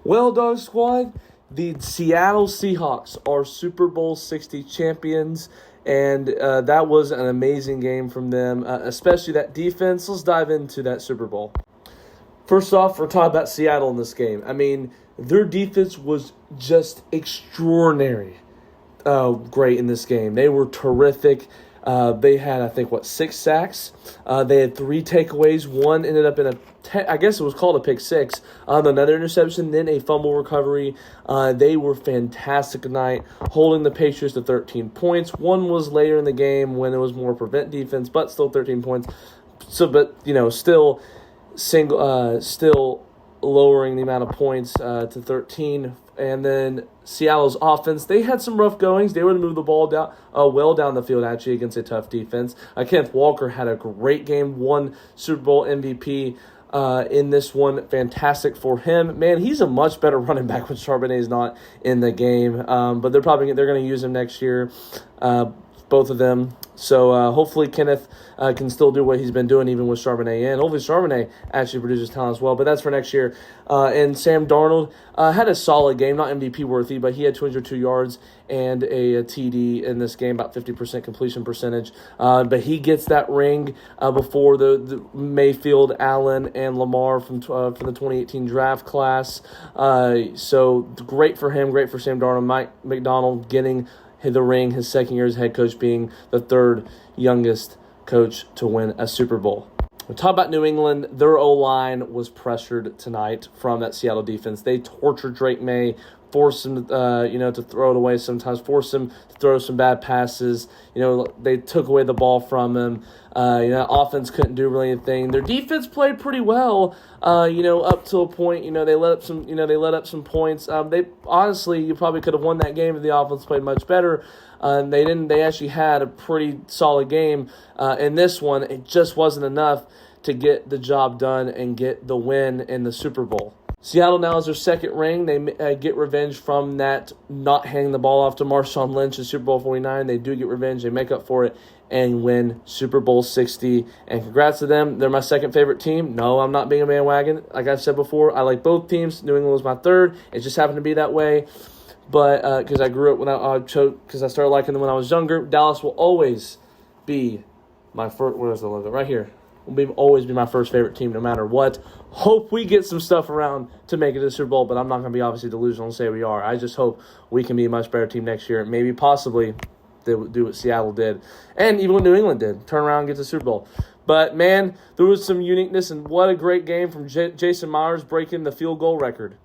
Well, Dog Squad, the Seattle Seahawks are Super Bowl 60 champions, and that was an amazing game from them, especially that defense. Let's dive into that Super Bowl. First off, we're talking about Seattle in this game. I mean, their defense was just extraordinary. Great in this game. They were terrific. They had, I think, 6 sacks. They had 3 takeaways. One ended up in I guess it was called a pick six. Another interception, then a fumble recovery. They were fantastic tonight, holding the Patriots to 13 points. One was later in the game when it was more prevent defense, but still 13 points. Still lowering the amount of points to 13. And then Seattle's offense, they had some rough goings. They were able to move the ball down the field, actually, against a tough defense. Kenneth Walker had a great game, won Super Bowl MVP in this one. Fantastic for him. Man, he's a much better running back when Charbonnet's not in the game. But they're going to use him next year, both of them. So hopefully Kenneth can still do what he's been doing even with Charbonnet in. Hopefully Charbonnet actually produces talent as well, but that's for next year. And Sam Darnold had a solid game, not MVP worthy, but he had 202 yards and a TD in this game, about 50% completion percentage. But he gets that ring before the Mayfield, Allen, and Lamar from the 2018 draft class. So great for him, great for Sam Darnold. Mike McDonald getting the ring, his second year as head coach, being the third youngest coach to win a Super Bowl. We'll talk about New England. Their O-line was pressured tonight from that Seattle defense. They tortured Drake May, forced him to throw it away sometimes, forced him to throw some bad passes. They took away the ball from him. Offense couldn't do really anything. Their defense played pretty well, up to a point. They let up some points. You probably could have won that game if the offense played much better. They didn't. They actually had a pretty solid game in this one. It just wasn't enough to get the job done and get the win in the Super Bowl. Seattle now has their second ring. They get revenge from that not handing the ball off to Marshawn Lynch in Super Bowl 49. They do get revenge. They make up for it and win Super Bowl 60. And congrats to them. They're my second favorite team. No, I'm not being a bandwagon. Like I've said before, I like both teams. New England was my third. It just happened to be that way. But because I grew up because I started liking them when I was younger. Dallas will always be my first. Where's the logo? Right here. Will always be my first favorite team no matter what. Hope we get some stuff around to make it to the Super Bowl, but I'm not going to be obviously delusional and say we are. I just hope we can be a much better team next year. Maybe possibly they will do what Seattle did and even what New England did, turn around and get to the Super Bowl. But, man, there was some uniqueness, and what a great game from Jason Myers breaking the field goal record.